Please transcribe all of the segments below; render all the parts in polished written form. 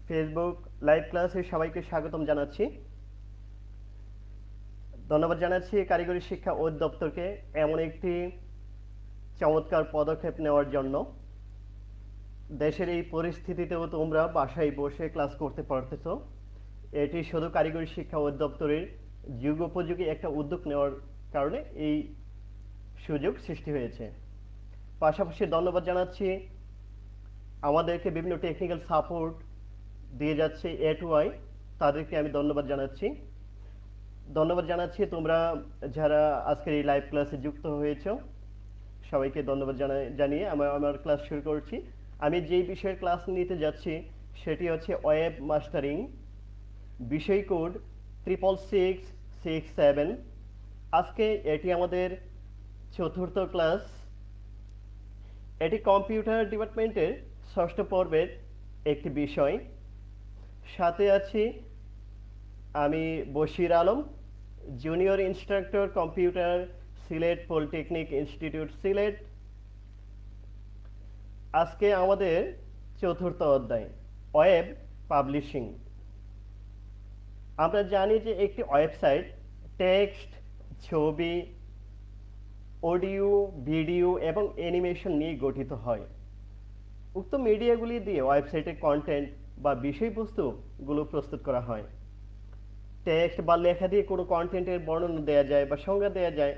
Facebook live ক্লাসে সবাইকে স্বাগতম জানাচ্ছি। ধন্যবাদ জানাচ্ছি কারিগরি শিক্ষা অধিদপ্তরকে এমন একটি চমৎকার পদক্ষেপ নেওয়ার জন্য। দেশের এই পরিস্থিতিতেও তোমরা বাসায় বসে ক্লাস করতে পারতেছো। এটি শুধু কারিগরি শিক্ষা অধিদপ্তরের যুগোপযোগী একটা উদ্যোগ নেওয়ার কারণে এই সুযোগ সৃষ্টি হয়েছে। পাশাপাশি ধন্যবাদ জানাচ্ছি আমাদেরকে বিভিন্ন টেকনিক্যাল সাপোর্ট দিয়ে যাচ্ছে A2I, তাদেরকে আমি ধন্যবাদ জানাচ্ছি তোমরা যারা আজকের এই লাইভ ক্লাসে যুক্ত হয়েছো সবাইকে ধন্যবাদ জানিয়ে আমার ক্লাস শুরু করছি। আমি যেই বিষয়ের ক্লাস নিতে যাচ্ছি সেটি হচ্ছে ওয়েব মাস্টারিং, বিষয় কোড 66667। আজকে এটি আমাদের চতুর্থ ক্লাস। এটি কম্পিউটার ডিপার্টমেন্টের ষষ্ঠ পর্বের একটি বিষয়। সাথে আছি আমি Bashir Alam, junior instructor computer, Sylhet polytechnic institute Sylhet. আজকে আমাদের চতুর্থ অধ্যায় ওয়েব পাবলিশিং। আমরা জানি যে একটি ওয়েবসাইট টেক্সট, ছবি, অডিও, ভিডিও এবং অ্যানিমেশন নিয়ে গঠিত হয়। উক্ত মিডিয়াগুলি দিয়ে ওয়েবসাইটের কন্টেন্ট বা বিষয়বস্তুগুলো প্রস্তুত করা হয়। টেক্সট বা লেখা দিয়ে কোনো কন্টেন্টের বর্ণনা দেওয়া যায় বা সংজ্ঞা দেওয়া যায়।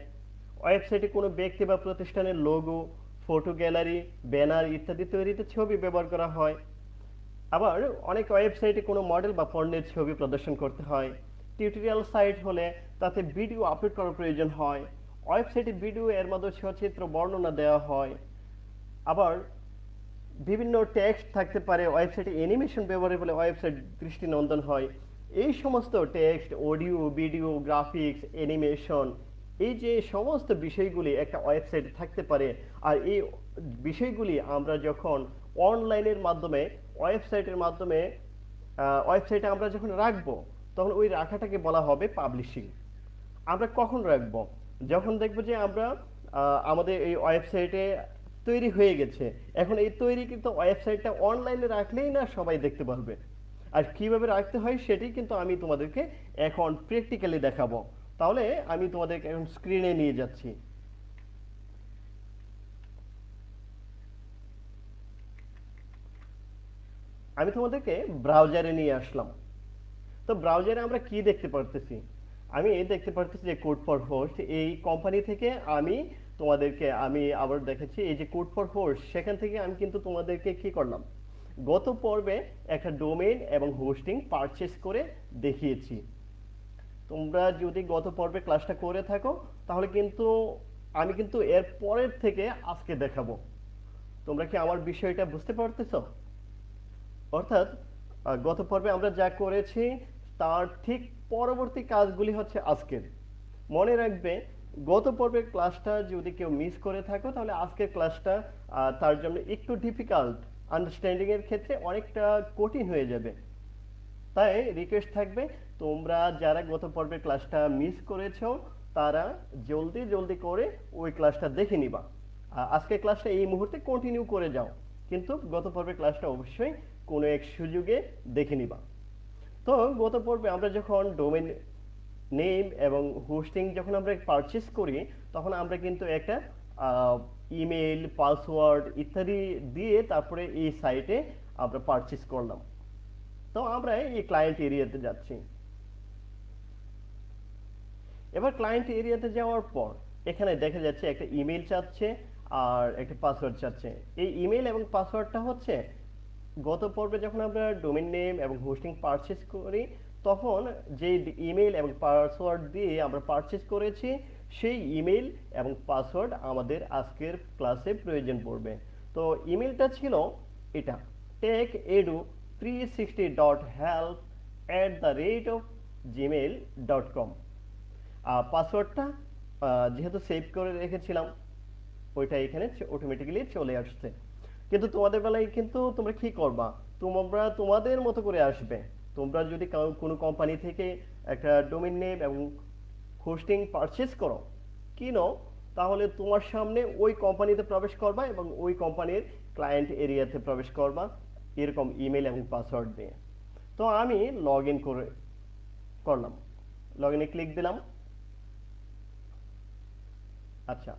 ওয়েবসাইটে কোনো ব্যক্তি বা প্রতিষ্ঠানের লোগো, ফটো গ্যালারি, ব্যানার ইত্যাদি তৈরিতে ছবি ব্যবহার করা হয়। আবার অনেক ওয়েবসাইটে কোনো মডেল বা পণ্যের ছবি প্রদর্শন করতে হয়। টিউটোরিয়াল সাইট হলে তাতে ভিডিও আপলোড করার প্রয়োজন হয়। ওয়েবসাইটে ভিডিও এর মধ্যে সচিত্র বর্ণনা দেওয়া হয়। আবার বিভিন্ন টেক্সট থাকতে পারে, ওয়েবসাইটে অ্যানিমেশন ব্যবহারের ফলে ওয়েবসাইট দৃষ্টিনন্দন হয়। এই সমস্ত text, audio, video, graphics, animation, এই যে সমস্ত বিষয়গুলি একটা ওয়েবসাইটে থাকতে পারে, আর এই বিষয়গুলি আমরা যখন অনলাইনের মাধ্যমে ওয়েবসাইটে আমরা যখন রাখবো তখন ওই রাখাটাকে বলা হবে পাবলিশিং। আমরা কখন রাখবো? যখন দেখবো যে আমরা আমাদের এই ওয়েবসাইটে তৈরি হয়ে গেছে। এখন এই তৈরি কিন্তু ওয়েবসাইটটা অনলাইনে রাখলেই না সবাই দেখতে পারবে। আর কিভাবে রাখতে হয় সেটি কিন্তু আমি তোমাদেরকে এখন প্র্যাকটিক্যালি দেখাবো। তাহলে আমি তোমাদেরকে এখন স্ক্রিনে নিয়ে যাচ্ছি। আমি তোমাদেরকে ব্রাউজারে নিয়ে আসলাম। তো ব্রাউজারে আমরা কি দেখতে পারতেছি? আমি দেখতে পারতেছি যে কোড ফর হোস্ট এই কোম্পানি থেকে আমি আবার দেখেছি এই যে কোড ফর হোস্ট, সেখান থেকে আমি কিন্তু তোমাদেরকে কি করলাম, গত পর্বে একটা ডোমেইন এবং হোস্টিং পারচেস করে দেখিয়েছি। তোমরা যদি গত পর্বে ক্লাসটা করে থাকো তাহলে কিন্তু আমি কিন্তু এর পরের থেকে আজকে দেখাবো। তোমরা কি আমার বিষয়টা বুঝতে পারতেছো? অর্থাৎ গত পর্বে আমরা যা করেছি তার ঠিক পরবর্তী কাজগুলি হচ্ছে আজকের। মনে রাখবে, গত পর্বের ক্লাসটা যদি কেউ মিস করে থাকো তাহলে আজকের ক্লাসটা তার জন্য একটু ডিফিকাল্ট, আন্ডারস্ট্যান্ডিং এর ক্ষেত্রে অনেকটা কঠিন হয়ে যাবে। তাই রিকোয়েস্ট থাকবে, তোমরা যারা গত পর্বের ক্লাসটা মিস করেছো তারা জলদি জলদি করে ওই ক্লাসটা দেখে নিবা। আজকের ক্লাসটা এই মুহূর্তে কন্টিনিউ করে যাও, কিন্তু গত পর্বের ক্লাসটা অবশ্যই কোনো এক সুযোগে দেখে নিবা। তো গত পর্বে আমরা যখন ডোমেইন নেম এবং হোস্টিং যখন আমরা পারচেস করি তখন আমরা কিন্তু একটা ইমেল, পাসওয়ার্ড ইত্যাদি দিয়ে তারপরে এই সাইটে আমরা পারচেস করলাম। তো আমরা এই ক্লায়েন্ট এরিয়াতে যাচ্ছি। এবার ক্লায়েন্ট এরিয়াতে যাওয়ার পর এখানে দেখা যাচ্ছে একটা ইমেল চাচ্ছে আর একটা পাসওয়ার্ড চাচ্ছে। এই ইমেল এবং পাসওয়ার্ডটা হচ্ছে গত পর্বে যখন আমরা ডোমেইন নেম এবং হোস্টিং পারচেস করি তখন যে ইমেল এবং পাসওয়ার্ড দিয়ে আমরা পারচেস করেছি সেই ইমেল এবং পাসওয়ার্ড আমাদের আজকের ক্লাসে প্রয়োজন পড়বে। তো ইমেলটা ছিল এটা, techedu360.help@gmail.com। পাসওয়ার্ডটা যেহেতু সেভ করে রেখেছিলাম ওইটা এখানে অটোমেটিক্যালি চলে আসছে। কিন্তু তোমাদের বেলায় কিন্তু তোমরা কি করবা, তোমরা তোমাদের মতো করে আসবে। তোমরা যদি কোনো কোম্পানি থেকে একটা ডোমেইন নেম এবং হোস্টিং পারচেস কিনো, তাহলে তোমার সামনে ওই কোম্পানিতে প্রবেশ করবা এবং ওই কোম্পানির ক্লায়েন্ট এরিয়াতে প্রবেশ করবা এরকম ইমেল এবং পাসওয়ার্ড দিয়ে। তো আমি লগ ইন করলাম, লগ ইনে ক্লিক দিলাম। আচ্ছা,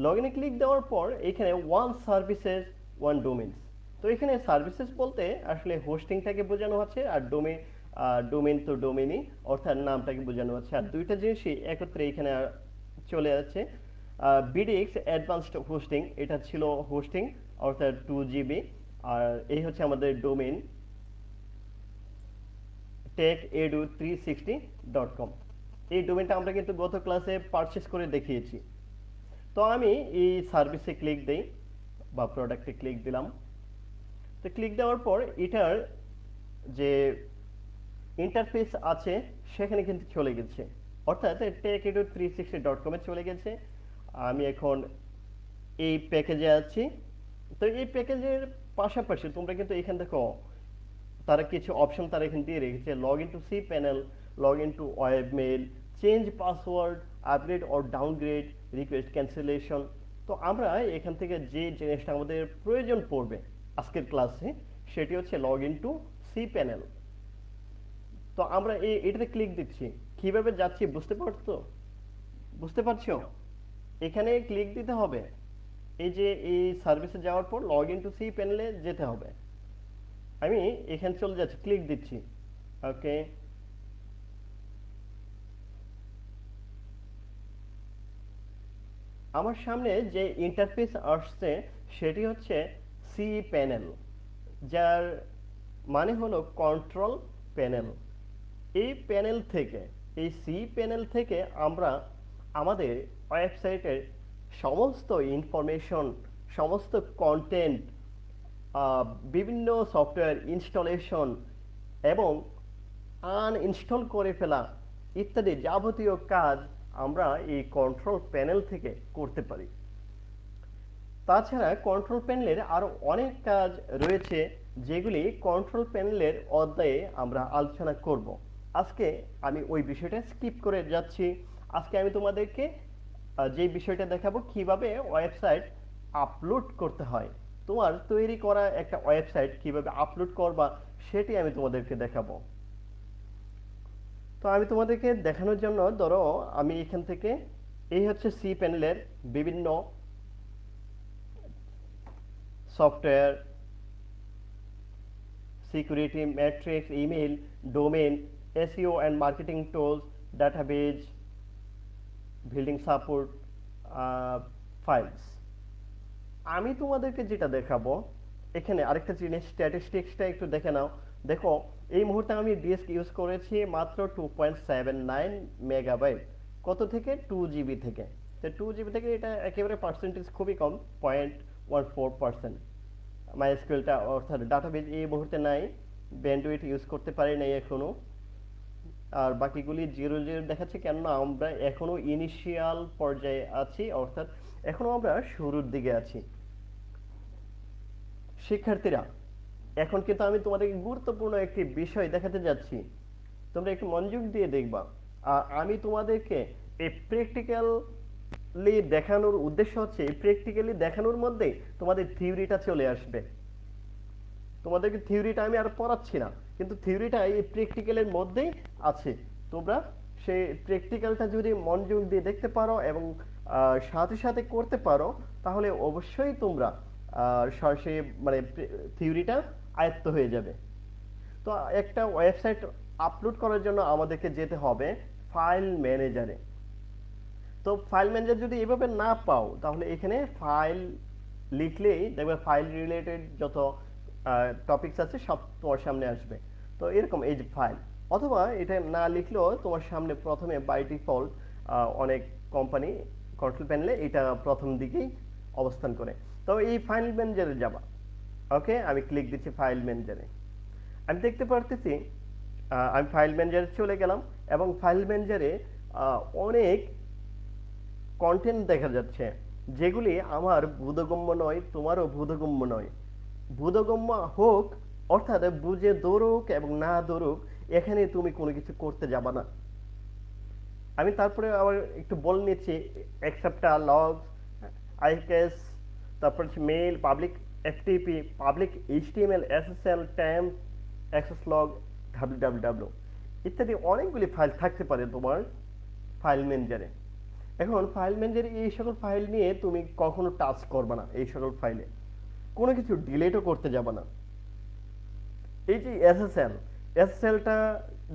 লগ ইনে ক্লিক দেওয়ার পর এখানে ওয়ান সার্ভিসেস ওয়ান ডোমেইনস, তো এখানে সার্ভিসেস বলতে আসলে হোস্টিংটাকে বোঝানো হচ্ছে, আর ডোমেইন তো ডোমেইনই অর্থাৎ নামটাকে বোঝানো হচ্ছে, আর দুইটা জিনিসই একত্রে এখানে চলে যাচ্ছে। বিডিএক্স অ্যাডভান্সড হোস্টিং, এটা ছিল হোস্টিং অর্থাৎ 2 GB, আর এই হচ্ছে আমাদের ডোমেইন techedu360.com। এই ডোমেইনটা আমরা কিন্তু গত ক্লাসে পারচেস করে দেখিয়েছি। তো আমি এই সার্ভিসে ক্লিক দেই বা প্রোডাক্টে ক্লিক দিলাম। তো ক্লিক দেওয়ার পর এটার যে ইন্টারফেস আছে সেখানে কিন্তু চলে গেছে, অর্থাৎ techedu360.com এ চলে গেছে। আমি এখন এই প্যাকেজে আছি। তো এই প্যাকেজের পাশাপাশি তোমরা কিন্তু এখান থেকে তারা কিছু অপশন তারা এখানে দিয়ে রেখেছে, log in to cPanel, log in to webmail, change password, upgrade or downgrade, request cancellation. তো আমরা এখান থেকে যে জিনিসটা আমাদের প্রয়োজন পড়বে আজকের ক্লাসে সেটি হচ্ছে লগ ইন টু cPanel। তো আমরা এটাতে ক্লিক দিচ্ছি, কিভাবে যাচ্ছি বুঝতে পারছো? এখানে ক্লিক দিতে হবে, এই যে এই সার্ভিসে যাওয়ার পর লগ ইন টু cPanel-এ যেতে হবে। আমি এখানে চলে যাচ্ছি, ক্লিক দিচ্ছি। ওকে, আমার সামনে যে ইন্টারফেস আসছে সেটি হচ্ছে cPanel, যার মানে হলো কন্ট্রোল প্যানেল। এই প্যানেল থেকে, এই cPanel থেকে আমরা আমাদের ওয়েবসাইটের সমস্ত ইনফরমেশন, সমস্ত কন্টেন্ট, বিভিন্ন সফটওয়্যার ইনস্টলেশন এবং আনইনস্টল করে ফেলা ইত্যাদি যাবতীয় কাজ আমরা এই কন্ট্রোল প্যানেল থেকে করতে পারি। তাছাড়া কন্ট্রোল প্যানেলের আরও অনেক কাজ রয়েছে যেগুলি কন্ট্রোল প্যানেলের অধ্যায়ে আমরা আলোচনা করব। আজকে আমি ওই বিষয়টা স্কিপ করে যাচ্ছি। আজকে আমি তোমাদেরকে যে বিষয়টা দেখাবো কিভাবে ওয়েবসাইট আপলোড করতে হয়, তোমার তৈরি করা একটা ওয়েবসাইট কিভাবে আপলোড করবা সেটি আমি তোমাদেরকে দেখাবো। তো আমি তোমাদেরকে দেখানোর জন্য ধরো আমি এখান থেকে, এই হচ্ছে cPanel-এর বিভিন্ন software, security matrix, email, domain, SEO and marketing tools, database, building support, files. আমি তোমাদেরকে যেটা দেখাবো এখানে আরেকটা জিনিস, স্ট্যাটিস্টিক্সটা একটু দেখে নাও। দেখো এই মুহূর্তে আমি ডিস্ক ইউজ করেছি মাত্র 2.79 মেগাবাইট, কত থেকে 2 GB থেকে। তো 2 GB থেকে এটা একেবারে পার্সেন্টেজ খুবই কম, 0.14%। মাইএসকিউএলটা অর্থাৎ ডাটাবেজ এই মুহূর্তে নাই, ব্যান্ডউইথ ইউজ করতে পারি নাই এখনো, আর বাকিগুলি 0 দেখাচ্ছে, কেননা আমরা এখনো ইনিশিয়াল পর্যায়ে আছি, অর্থাৎ এখনো আমরা শুরুর দিকে আছি। শিক্ষার্থীরা, এখন কিন্তু আমি তোমাদেরকে গুরুত্বপূর্ণ একটি বিষয় দেখাতে যাচ্ছি, তোমরা একটু মনোযোগ দিয়ে দেখবা। আর আমি তোমাদেরকে এই প্র্যাকটিক্যালি দেখানোর উদ্দেশ্য হচ্ছে, এই প্র্যাকটিক্যালি দেখানোর মধ্যে তোমাদের থিওরিটা চলে আসবে। তোমাদেরকে থিওরিটা আমি আর পড়াচ্ছি না, কিন্তু থিওরিটা এই প্র্যাকটিক্যালের মধ্যেই আছে। তোমরা সেই প্র্যাকটিক্যালটা যদি মনোযোগ দিয়ে দেখতে পারো এবং সাথে সাথে করতে পারো তাহলে অবশ্যই তোমরা সরাসরি মানে থিওরিটা আয়ত্ত হয়ে যাবে। তো একটা ওয়েবসাইট আপলোড করার জন্য আমাদেরকে যেতে হবে ফাইল ম্যানেজারে। তো ফাইল ম্যানেজার যদি এভাবে না পাও তাহলে এখানে ফাইল লিখলেই দেখবে ফাইল রিলেটেড যত টপিকস আছে সব তোমার সামনে আসবে। তো এরকম এই যে ফাইল, অথবা এটা না লিখলেও তোমার সামনে প্রথমে বাই ডিফল্ট অনেক কোম্পানি কন্ট্রোল প্যানেলে এটা প্রথম দিকেই অবস্থান করে। তো এই ফাইল ম্যানেজারে যাবা। ওকে, আমি ক্লিক দিচ্ছি ফাইল ম্যানেজারে। আমি দেখতে পারতেছি আমি ফাইল ম্যানেজারে চলে গেলাম এবং ফাইল ম্যানেজারে অনেক কন্টেন্ট দেখা যাচ্ছে যেগুলি আমার বোধগম্য নয়, তোমারও বোধগম্য নয়। বোধগম্য হোক অর্থাৎ বুঝে দৌড়ুক এবং না দৌড়ুক, এখানে তুমি কোনো কিছু করতে যাবা না। আমি তারপরে আবার একটু বলে নিচ্ছি, অ্যাকসেপ্টার, লগ, আইকেস, তারপর হচ্ছে mail, public FTP, public HTML, SSL, temp, access log, www ইত্যাদি অনেকগুলি ফাইল থাকতে পারে তোমার ফাইল ম্যানেজারে। এখন ফাইল ম্যানেজারে এই সকল ফাইল নিয়ে তুমি কখনো টাচ করবে না, এই সকল ফাইলে কোনো কিছু ডিলিটও করতে যাবে না। এই যে এসএসএলটা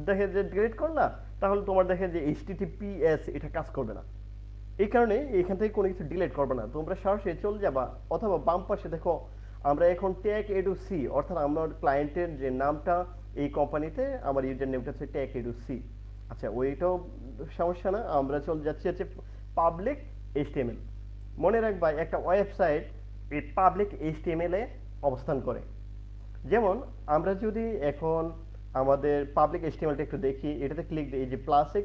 দেখে যে ডিলিট করলা, তাহলে তোমার দেখে যে এইচটিটিপিএস এটা কাজ করবে না। এই কারণে এখান থেকে কোনো কিছু ডিলিট করবে না, তোমরা সরাসরি চলে যাবা। অথবা বাম পাশে দেখো আমরা এখন ট্যাগ এডু সি, অর্থাৎ আমার ক্লায়েন্টের যে নামটা এই কোম্পানিতে আমার ইউজার নেমটা হচ্ছে ট্যাগ এডু সি। আচ্ছা, ওইটাও সমস্যা না, আমরা চলে যাচ্ছি হচ্ছে পাবলিক এইচটিএমএল। মনে রাখবা একটা ওয়েবসাইট এই পাবলিক এইচটিএমএল এ অবস্থান করে। যেমন আমরা যদি এখন আমাদের পাবলিক এইচটিএমএলটা একটু দেখি, এটাতে ক্লিক দিই, এই যে প্লাসে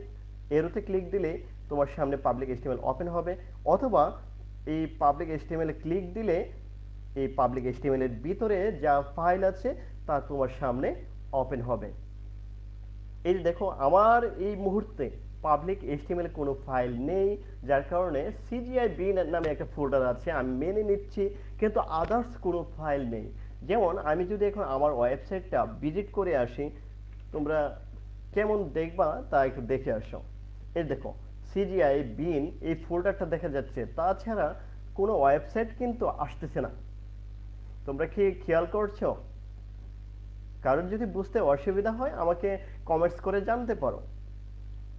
এরোতে ক্লিক দিলে তোমার সামনে পাবলিক এইচটিএমএল ওপেন হবে। অথবা এই পাবলিক এইচটিএমএল এ ক্লিক দিলে এই পাবলিক এইচটিএমএল এর ভিতরে যা ফাইল আছে তা তোমার সামনে ওপেন হবে। এই যে দেখো আমার এই মুহূর্তে পাবলিক এইচটিএমএল এ কোনো ফাইল নেই, যার কারণে সিজিআই বিন নামে একটা ফোল্ডার আছে, আমি মেনে নিচ্ছি, কিন্তু আদার্স কোনো ফাইল নেই। যেমন আমি যদি এখন আমার ওয়েবসাইটটা ভিজিট করে আসি, তোমরা কেমন দেখবা তা একটু দেখে আসো। এই দেখো সিজিআই বিন এই ফোল্ডারটা দেখা যাচ্ছে, তাছাড়া কোনো ওয়েবসাইট কিন্তু আসতেছে না। তোমরা কি খেয়াল করছো? কারণ যদি বুঝতে অসুবিধা হয় আমাকে কমেন্টস করে জানতে পারো।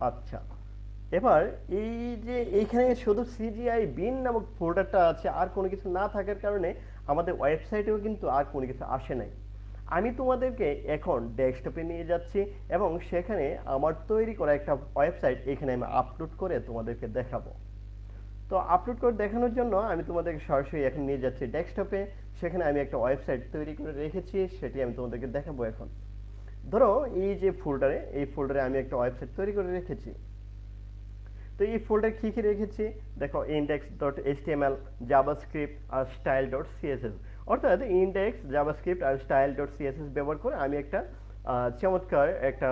আচ্ছা, এবার এই যে এইখানে শুধু সিজিআই বিন নামক ফোল্ডারটা আছে, আর কোনো কিছু না থাকার কারণে আমাদের ওয়েবসাইটেও কিন্তু আর কোনো কিছু আসে নাই। আমি তোমাদেরকে এখন ডেস্কটপে নিয়ে যাচ্ছি এবং সেখানে আমার তৈরি করা একটা ওয়েবসাইট এখানে আমি আপলোড করে তোমাদেরকে দেখাবো। তো আপলোড করে দেখানোর জন্য আমি তোমাদেরকে সরাসরি এখন নিয়ে যাচ্ছি ডেস্কটপে। সেখানে আমি একটা ওয়েবসাইট তৈরি করে রেখেছি, সেটি আমি তোমাদেরকে দেখাবো এখন। ধরো এই যে এই ফোল্ডারে আমি একটা ওয়েবসাইট তৈরি করে রেখেছি। তো এই ফোল্ডারে কি কি রেখেছি দেখো, index.html, জাভাস্ক্রিপ্ট আর style.css। অর্থাৎ ইন্ডেক্স, জাভাস্ক্রিপ্ট আর style.css ব্যবহার করে আমি একটা চমৎকার একটা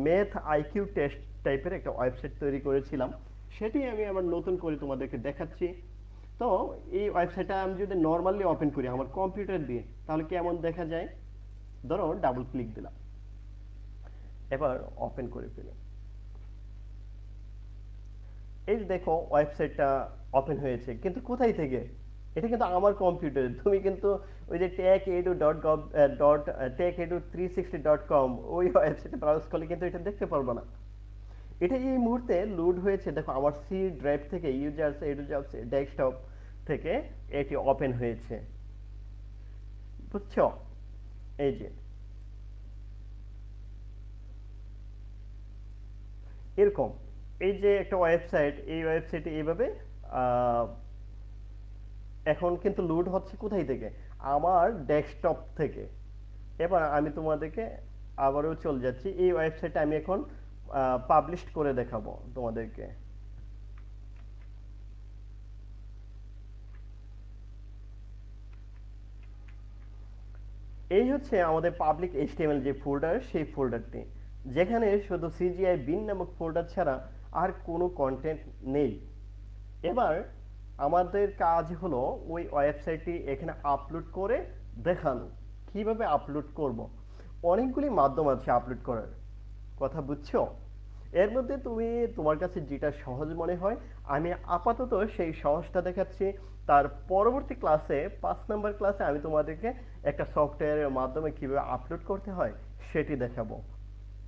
ম্যাথ আইকিউ টেস্ট টাইপের একটা ওয়েবসাইট তৈরি করেছিলাম, সেটি আমি আবার নতুন করে তোমাদেরকে দেখাচ্ছি। তো এই ওয়েবসাইটটা আমি যদি নর্মালি ওপেন করি আমার কম্পিউটার দিয়ে, তাহলে কেমন দেখা যায়? ধরো ডাবল ক্লিক দিলাম, এবার ওপেন করে ফেলি। এই যে দেখো ওয়েবসাইটটা ওপেন হয়েছে, কিন্তু কোথায় থেকে? এটা কিন্তু আমার কম্পিউটারে। তুমি কিন্তু ওই যে techedu.gov.techedu360.com ওই ওয়েবসাইটে ব্রাউজ করলে কিন্তু এটা দেখতে পারবে না। এটা এই মুহূর্তে লোড হয়েছে, দেখো আমার সি ড্রাইভ থেকে ইউজার্স এডুজাবস ডেস্কটপ থেকে এটি ওপেন হয়েছে, বুঝছো? এই যে এরকম এই যে একটা ওয়েবসাইট, এই ওয়েবসাইটে এইভাবে এখন কিন্তু লোড হচ্ছে কোথায় থেকে? আমার ডেস্কটপ থেকে। এবার আমি তোমাদেরকে আবারও চলে যাচ্ছি, এই ওয়েবসাইটে আমি এখন পাবলিশ করে দেখাবো তোমাদেরকে। এই হচ্ছে আমাদের পাবলিক এইচটিএমএল যে ফোল্ডার, সেই ফোল্ডারটি, যেখানে শুধু সিজিআই বিন নামক ফোল্ডার ছাড়া আর কোনো কন্টেন্ট নেই। এবার আমাদের কাজ হলো ওই ওয়েবসাইটটি এখানে আপলোড করে দেখানো। কিভাবে আপলোড করব? অনেকগুলি মাধ্যম আছে আপলোড করার, কথা বুঝছো? এর মধ্যে তুমি তোমার কাছে যেটা সহজ মনে হয়, আমি আপাতত সেই সহজটা দেখাচ্ছি। তার পরবর্তী ক্লাসে 5 নম্বর ক্লাসে আমি তোমাদেরকে একটা সফটওয়্যারের মাধ্যমে কিভাবে আপলোড করতে হয় সেটি দেখাবো।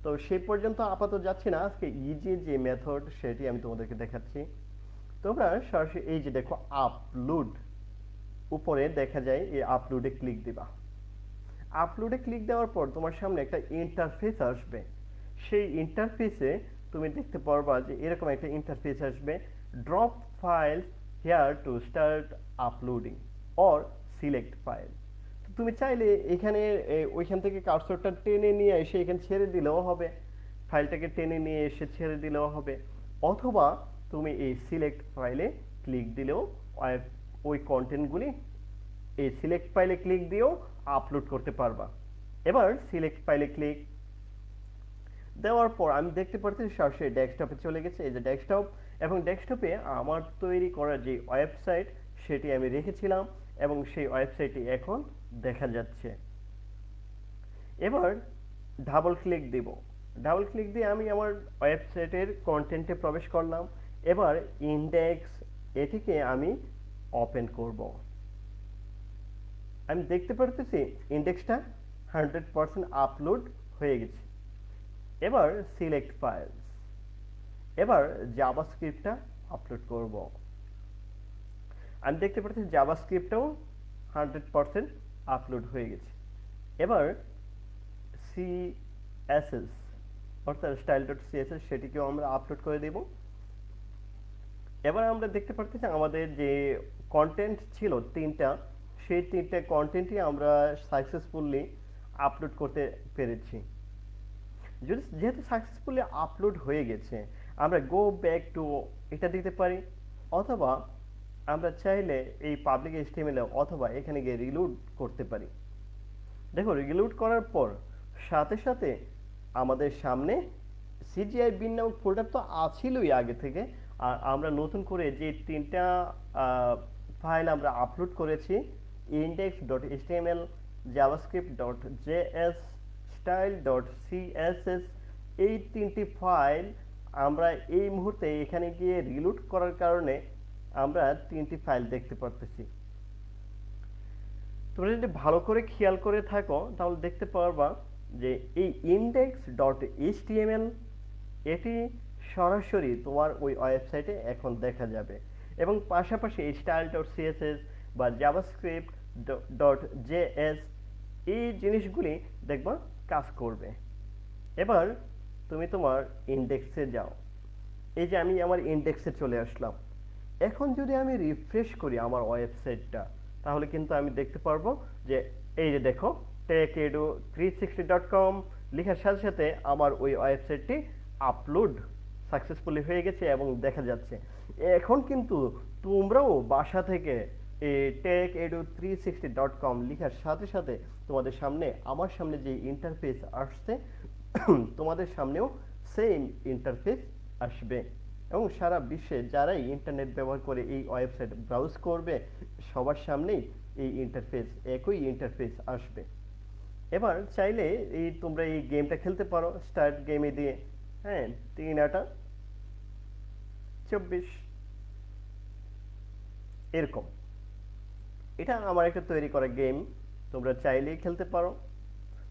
তো সেই পর্যন্ত আপাতত যাচ্ছি না, আজকে ইজি যে মেথড সেটি আমি তোমাদেরকে দেখাচ্ছি। তোমরা সরাসরি এই যে দেখো আপলোড, উপরে দেখা যায় এই আপলোডে ক্লিক দিবা। আপলোডে ক্লিক দেওয়ার পর তোমার সামনে একটা ইন্টারফেস আসবে। সেই ইন্টারফেসে তুমি দেখতে পারবা যে এরকম একটা ইন্টারফেস আসবে, drop files here to start uploading or select file. তুমি চাইলে এখানে ওইখান থেকে কার্সরটা টেনে নিয়ে এসে এখানে ছেড়ে দিলেও হবে, ফাইলটাকে টেনে নিয়ে এসে ছেড়ে দিলেও হবে। অথবা তুমি এই সিলেক্ট ফাইলে ক্লিক দিলেও ওই কন্টেন্টগুলি এই সিলেক্ট ফাইলে ক্লিক দিয়েও আপলোড করতে পারবা। এবার সিলেক্ট ফাইলে ক্লিক দেওয়ার পর আমি দেখতে পাচ্ছি সরাসরি ডেস্কটপে চলে গেছে। এই যে ডেস্কটপ, এবং ডেস্কটপে আমার তৈরি করা যে ওয়েবসাইট সেটি আমি রেখেছিলাম এবং সেই ওয়েবসাইটটি এখন দেখা যাচ্ছে। এবার ডাবল ক্লিক দিব। ডাবল ক্লিক দিয়ে আমি আমার ওয়েবসাইটের কন্টেন্টে প্রবেশ করলাম। এবার ইন্ডেক্স এটিকে আমি ওপেন করব। আমি দেখতে পারতেছি ইন্ডেক্সটা 100% আপলোড হয়ে গেছে। এবার সিলেক্ট ফাইলস, এবার জাভাস্ক্রিপ্টটা আপলোড করব। আমি দেখতে পাচ্ছি জাভাস্ক্রিপ্টটাও 100% আপলোড হয়ে গেছে। এবার সিএসএস অর্থাৎ স্টাইল ডট সিএসএস সেটিকেও আমরা আপলোড করে দেব। এবার আমরা দেখতে পাচ্ছি আমাদের যে কন্টেন্ট ছিল তিনটা, সেই তিনটে কন্টেন্টই আমরা সাকসেসফুলি আপলোড করতে পেরেছি। যেহেতু সাকসেসফুলি আপলোড হয়ে গেছে, আমরা গো ব্যাক টু এটা দিতে পারি, অথবা আমরা চাইলে এই পাবলিক এইচটিএমএল অথবা এখানে গিয়ে রিলোড করতে পারি। দেখো রিলোড করার পর সাথে সাথে আমাদের সামনে সিজিআই বিন নামক ফোল্ডার তো আছিলই আগে থেকে, আর আমরা নতুন করে যে তিনটা ফাইল আমরা আপলোড করেছি, index dot HTML, JavaScript dot JS, style dot CSS, এই তিনটি ফাইল আমরা এই মুহূর্তে এখানে গিয়ে রিলোড করার কারণে আমরা তিনটি ফাইল দেখতে পারতেছি। তোমরা যদি ভালো করে খেয়াল করে থাকো তাহলে দেখতে পারবা যে এই ইন্ডেক্স ডট এইচটিএমএল এটি সরাসরি তোমার ওই ওয়েবসাইটে এখন দেখা যাবে, এবং পাশাপাশি এই স্টাইল ডট সিএসএস বা জাভাস্ক্রিপ্ট ডট জেএস এই জিনিসগুলি দেখবা কাজ করবে। এবার তুমি তোমার ইন্ডেক্সে যাও। এই যে আমি আমার ইন্ডেক্সে চলে আসলাম। এখন যদি আমি রিফ্রেশ করি আমার ওয়েবসাইটটা, তাহলে কিন্তু আমি দেখতে পারবো যে এই যে দেখো techedu360.com লেখার সাথে সাথে আমার ওই ওয়েবসাইটটি আপলোড সাকসেসফুলি হয়ে গেছে এবং দেখা যাচ্ছে। এখন কিন্তু তোমরাও বাসা থেকে এই techedu360.com লেখার সাথে সাথে তোমাদের সামনে আমার সামনে যে ইন্টারফেস আসছে তোমাদের সামনেও সেম ইন্টারফেস আসবে, এবং সারা বিশ্বে যারাই ইন্টারনেট ব্যবহার করে এই ওয়েবসাইট ব্রাউজ করবে সবার সামনেই এই ইন্টারফেস, একই ইন্টারফেস আসবে। এবার চাইলে এই তোমরা এই গেমটা খেলতে পারো স্টার্ট গেমে দিয়ে। হ্যাঁ, 3-8-24 এরকম। এটা আমার একটা তৈরি করা গেম, তোমরা চাইলেই খেলতে পারো।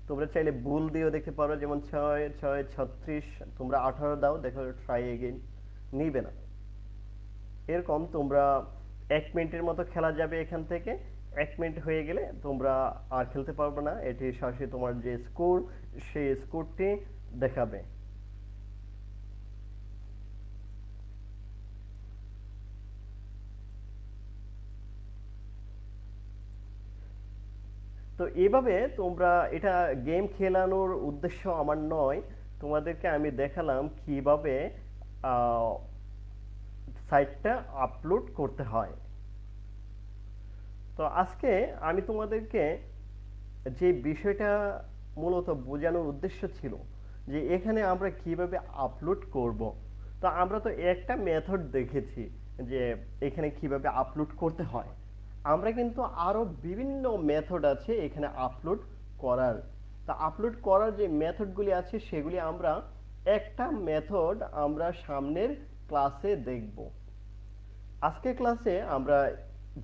তোমরা চাইলে ভুল দিয়েও দেখতে পারো, যেমন 6-6-36, তোমরা 18 দাও, দেখো ট্রাই এগেইন, নিবে না। এরকম তোমরা 1 মিনিটের মতো খেলা যাবে এখান থেকে। 1 মিনিট হয়ে গেলে তোমরা আর খেলতে পারবে না, এটি সরাসরি তোমার যে স্কোর সেই স্কোরটি দেখাবে। তো এইভাবে তোমরা, এটা গেম খেলানোর উদ্দেশ্য আমার নয়, তোমাদেরকে আমি দেখালাম কিভাবে সাইটটা আপলোড করতে হয়। তো আজকে আমি তোমাদেরকে যে বিষয়টা মূলত বোঝানোর উদ্দেশ্য ছিল যে এখানে আমরা কিভাবে আপলোড করব। তো আমরা তো একটা মেথড দেখেছি যে এখানে কিভাবে আপলোড করতে হয়। আমরা কিন্তু আরো বিভিন্ন মেথড আছে এখানে আপলোড করার। তা আপলোড করার যে মেথডগুলি আছে সেগুলি আমরা একটা মেথড আমরা সামনের ক্লাসে দেখব। আজকের ক্লাসে আমরা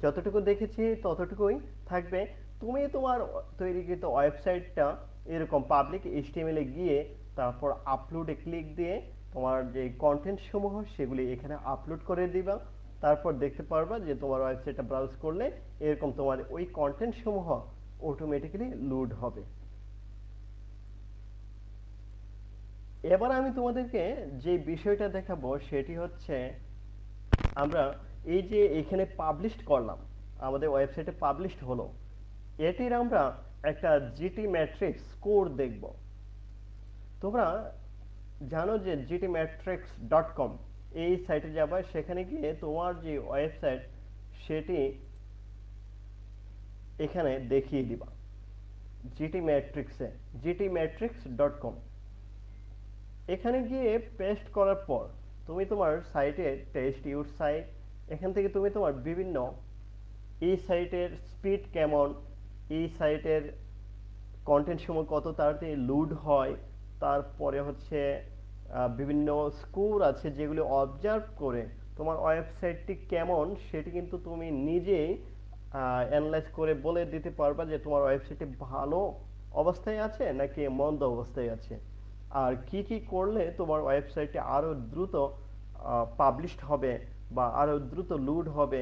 যতটুকু দেখেছি ততটুকুই থাকবে। তুমি তোমার তৈরিকৃত ওয়েবসাইটটা এরকম পাবলিক এইচটিএমএল এ গিয়ে তারপর আপলোডে ক্লিক দিয়ে তোমার যে কন্টেন্ট সমূহ সেগুলি এখানে আপলোড করে দিবা। তারপর দেখতে পারবা যে তোমার ওয়েবসাইটটা ব্রাউজ করলে এরকম তোমার ওই কন্টেন্ট সমূহ অটোমেটিক্যালি লোড হবে। এবার আমি তোমাদেরকে যে বিষয়টা দেখাবো সেটি হচ্ছে, আমরা এই যে এখানে পাবলিশড করলাম, আমাদের ওয়েবসাইটে পাবলিশড হলো, এটির আমরা একটা জিটি ম্যাট্রিক্স স্কোর দেখব। তোমরা জানো যে gtmatrix.com এই সাইটে যাবা, সেখানে গিয়ে তোমার যে ওয়েবসাইট সেটি এখানে দেখিয়ে দিবা gtmatrix.com। এখানে গিয়ে পেস্ট করার পর তুমি তোমার সাইটে টেস্ট ইউর সাইট, এখান থেকে তুমি তোমার বিভিন্ন এই সাইটের স্পিড কেমন, এই সাইটের কন্টেন্ট সময় কত তাড়াতাড়ি লোড হয়, তারপরে হচ্ছে বিভিন্ন স্কোর আছে যেগুলো অবজার্ভ করে তোমার ওয়েবসাইটটি কেমন সেটি কিন্তু তুমি নিজেই অ্যানালাইজ করে বলে দিতে পারবা যে তোমার ওয়েবসাইটটি ভালো অবস্থায় আছে নাকি মন্দ অবস্থায় আছে, আর কি কি করলে তোমার ওয়েবসাইটে আরো দ্রুত পাবলিশড হবে বা আরো দ্রুত লোড হবে,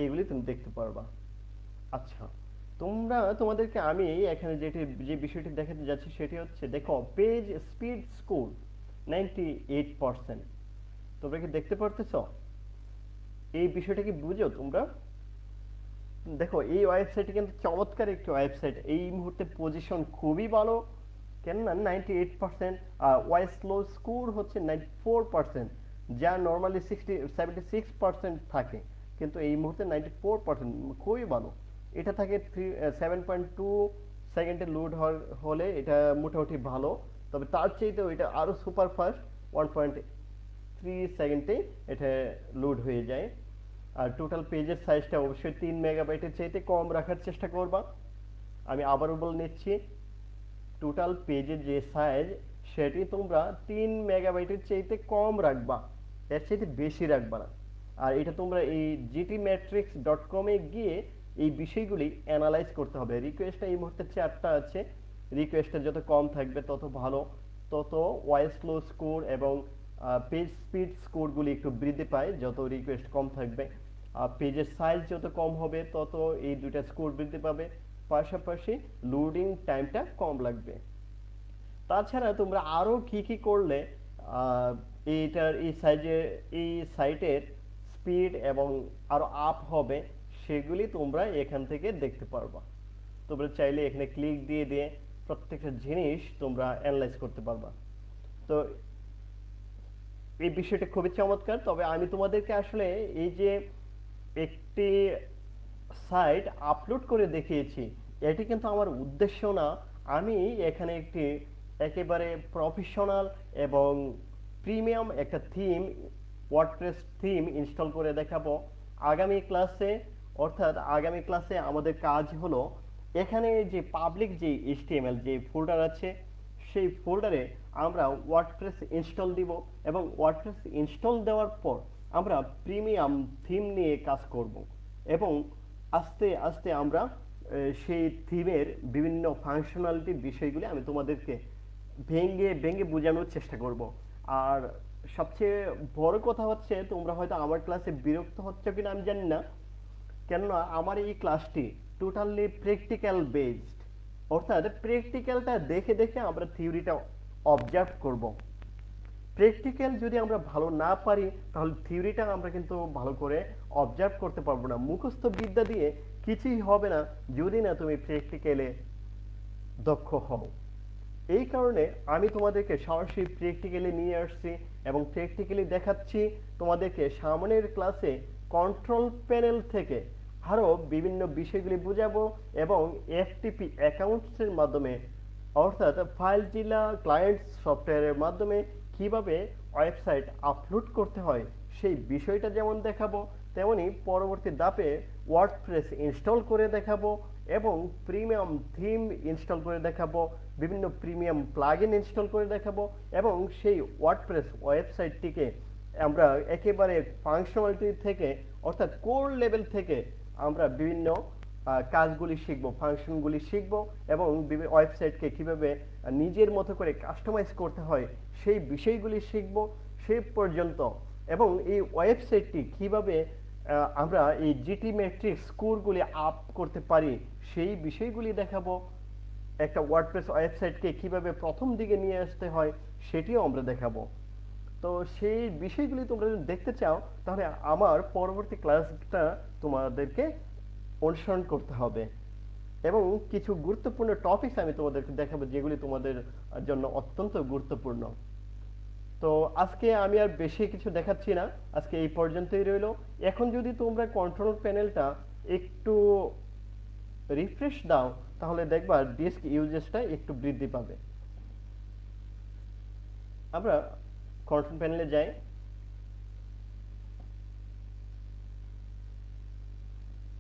এগুলি তুমি দেখতে পারবা। আচ্ছা, তোমাদেরকে আমি এখানে যে বিষয়টি দেখাতে যাচ্ছি সেটি হচ্ছে, দেখো পেজ স্পিড স্কোর 98%। তোমরা কি দেখতে পারতেছো? এই বিষয়টা কি বুঝো তোমরা? দেখো এই ওয়েবসাইটটি কিন্তু চমৎকার একটি ওয়েবসাইট, এই মুহূর্তে পজিশন খুবই ভালো। কেননা 98%, আর ওয়াইস লো স্কোর হচ্ছে 94%, যা নর্মালি 76% থাকে, কিন্তু এই মুহূর্তে 94%, খুবই ভালো। এটা থাকে 7.2 সেকেন্ডে লোড হলে এটা মোটামুটি ভালো, তবে তার চাইতে এটা আরো সুপার ফাস্ট, 1.3 সেকেন্ডে এটা লোড হয়ে যায়। আর টোটাল পেজের সাইজটা অবশ্যই 3 মেগাবাইটের চাইতে কম রাখার চেষ্টা করবা। আমি আবারও বলে নিচ্ছি, টোটাল পেজের যে সাইজ সেটি তোমরা 3 মেগাবাইটের চাইতে কম রাখবা, এর চাইতে বেশি রাখবা না। আর এটা তোমরা এই gtmetrics.com-এ গিয়ে এই বিষয়গুলি অ্যানালাইজ করতে হবে। রিকোয়েস্টটা এই মুহূর্তে 4টা আছে, রিকোয়েস্টটা যত কম থাকবে তত ভালো, তত ওয়াইস লো স্কোর এবং পেজ স্পিড স্কোরগুলি একটু বৃদ্ধি পায় যত রিকোয়েস্ট কম থাকবে। আর পেজের সাইজ যত কম হবে তত এই দুইটা স্কোর বৃদ্ধি পাবে, পাশাপাশি লোডিং টাইমটা কম লাগবে। তাছাড়া তোমরা আরো কি কি করলে এই সাইটের স্পিড এবং আরো আপ হবে সেগুলি তোমরা এখান থেকে দেখতে পারবা। তোমরা চাইলে এখানে ক্লিক দিয়ে দিয়ে প্রত্যেকটা জিনিস তোমরা অ্যানালাইজ করতে পারবা। তো এই বিষয়টা খুবই চমৎকার। তবে আমি তোমাদেরকে আসলে এই যে একটি সাইট আপলোড করে দেখিয়েছি, এটি কিন্তু আমার উদ্দেশ্য না। আমি এখানে একটি একেবারে প্রফেশনাল এবং প্রিমিয়াম একটা থিম, ওয়ার্ডপ্রেস থিম ইনস্টল করে দেখাবো আগামী ক্লাসে। অর্থাৎ আগামী ক্লাসে আমাদের কাজ হলো এখানে যে পাবলিক যে HTML যে ফোল্ডার আছে সেই ফোল্ডারে আমরা ওয়ার্ডপ্রেস ইনস্টল দিব, এবং ওয়ার্ডপ্রেস ইনস্টল দেওয়ার পর আমরা প্রিমিয়াম থিম নিয়ে কাজ করব, এবং আস্তে আস্তে আমরা সেই থিমের বিভিন্ন ফাংশনালিটি বিষয়গুলি আমি তোমাদেরকে ভেঙে ভেঙে বোঝানোর চেষ্টা করব। আর সবচেয়ে বড় কথা হচ্ছে, তোমরা হয়তো আমার ক্লাসে বিরক্ত হচ্ছে কিনা আমি জানি না, কেননা আমার এই ক্লাসটি টোটালি প্র্যাকটিক্যাল বেসড, অর্থাৎ প্র্যাকটিক্যালটা দেখে দেখে আমরা থিওরিটা অবজার্ভ করব। প্র্যাকটিক্যাল যদি আমরা ভালো না পারি তাহলে থিওরিটা আমরা কিন্তু ভালো করে অবজার্ভ করতে পারবো না। মুখস্থ বিদ্যা দিয়ে কিছুই হবে না যদি না তুমি প্র্যাকটিক্যালে দক্ষ হও। এই কারণে আমি তোমাদেরকে সরাসরি প্র্যাকটিক্যালি নিয়ে আসছি এবং প্র্যাকটিক্যালি দেখাচ্ছি তোমাদেরকে সামনের ক্লাসে কন্ট্রোল প্যানেল থেকে আরো বিভিন্ন বিষয়গুলি বুঝাবো, এবং FTP অ্যাকাউন্টসের মাধ্যমে অর্থাৎ ফাইলজিলা ক্লায়েন্ট সফটওয়্যারের মাধ্যমে কিভাবে ওয়েবসাইট আপলোড করতে হয় সেই বিষয়টা যেমন দেখাবো, তেমনি পরবর্তী ধাপে ওয়ার্ডপ্রেস ইনস্টল করে দেখাবো এবং প্রিমিয়াম থিম ইনস্টল করে দেখাবো, বিভিন্ন প্রিমিয়াম প্লাগইন ইনস্টল করে দেখাবো, এবং সেই ওয়ার্ডপ্রেস ওয়েবসাইটটিকে আমরা একেবারে ফাংশনালিটি থেকে অর্থাৎ কোর লেভেল থেকে আমরা বিভিন্ন কাজগুলি শিখবো, ফাংশনগুলি শিখবো, এবং ওয়েবসাইটকে কিভাবে নিজের মতো করে কাস্টমাইজ করতে হয় সেই বিষয়গুলি শিখবো সেই পর্যন্ত। এবং এই ওয়েবসাইটটি কিভাবে আমরা এই GTmetrix স্কোরগুলি আপ করতে পারি সেই বিষয়গুলি দেখাবো। একটা ওয়ার্ডপ্রেস ওয়েবসাইটকে কিভাবে প্রথম দিকে নিয়ে আসতে হয় সেটিও আমরা দেখাবো। তো সেই বিষয়গুলি তোমরা যদি দেখতে চাও তাহলে আমার পরবর্তী ক্লাসটা তোমাদেরকে অনুসরণ করতে হবে, এবং কিছু গুরুত্বপূর্ণ টপিকস আমি তোমাদেরকে দেখাবো যেগুলি তোমাদের জন্য অত্যন্ত গুরুত্বপূর্ণ। তো আজকে আমি আর বেশি কিছু দেখাচ্ছি না, আজকে এই পর্যন্তই রইলো। এখন যদি তোমরা কন্ট্রোল প্যানেলটা একটু রিফ্রেশ দাও তাহলে দেখবা ডিস্ক ইউজেসটা একটু বৃদ্ধি পাবে। আমরা কন্ট্রোল প্যানেলে যাই।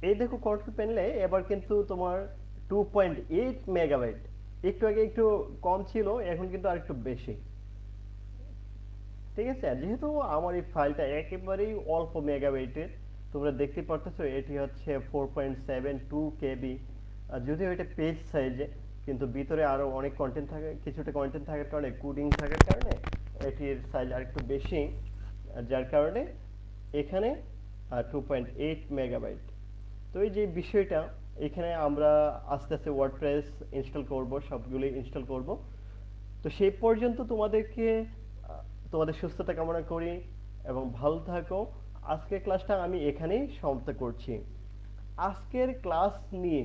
এই দেখো কন্ট্রোল প্যানেলে এবার কিন্তু তোমার 2.8 মেগাবাইট একটু আগে একটু কম ছিল, এখন কিন্তু আরেকটু বেশি। ঠিক আছে, আর যেহেতু আমার এই ফাইলটা একেবারেই অল্প মেগাবাইটের, তোমরা দেখতে পারতেছো এটি হচ্ছে 4.72 কেবি, যদিও এটা পেজ সাইজে, কিন্তু ভিতরে আরো অনেক কন্টেন্ট থাকে, কিছুটা কন্টেন্ট থাকার কারণে, কোডিং থাকার কারণে এটির সাইজ আরেকটু বেশি, যার কারণে এখানে 2.8 মেগাবাইট। তো এই যে বিষয়টা, এখানে আমরা আস্তে আস্তে ওয়ার্ডপ্রেস ইনস্টল করব, সবগুলি ইনস্টল করব। তো সেই পর্যন্ত তোমাদেরকে তোমাদের সুস্থতা কামনা করি এবং ভালো থাকো। আজকের ক্লাসটা আমি এখানেই সমাপ্ত করছি। আজকের ক্লাস নিয়ে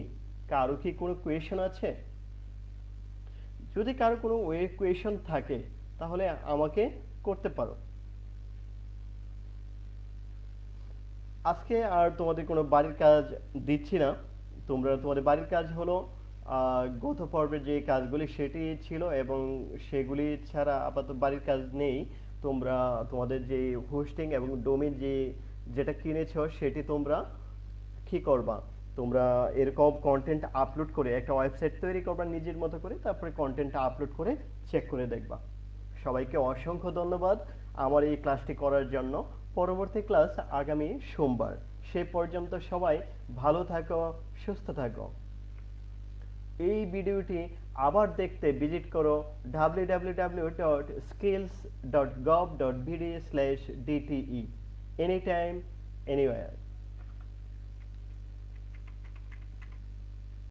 কারো কি কোনো কোয়েশন আছে? যদি কারো কোনো কোয়েশন থাকে তাহলে আমাকে করতে পারো। আজকে আর তোমাদের কোনো বাড়ির কাজ দিচ্ছি না। তোমাদের বাড়ির কাজ হলো গত পর্বের যে কাজগুলি সেটি ছিল, এবং সেগুলি ছাড়া আপাতত বাড়ির কাজ নেই। তোমরা তোমাদের যে হোস্টিং এবং ডোমেইন যেটা কিনেছো সেটি তোমরা কি করবা, তোমরা এরকম কন্টেন্ট আপলোড করে একটা ওয়েবসাইট তৈরি করবা নিজের মতো করে, তারপরে কন্টেন্টটা আপলোড করে চেক করে দেখবা। সবাইকে অসংখ্য ধন্যবাদ আমার এই ক্লাসটি করার জন্য। পরবর্তী ক্লাস আগামী সোমবার। সে পর্যন্ত সবাই ভালো থাকো, সুস্থ থাকো। এই ভিডিওটি আবার দেখতে ভিজিট করো www.skills.gov.bd/dte anytime anywhere।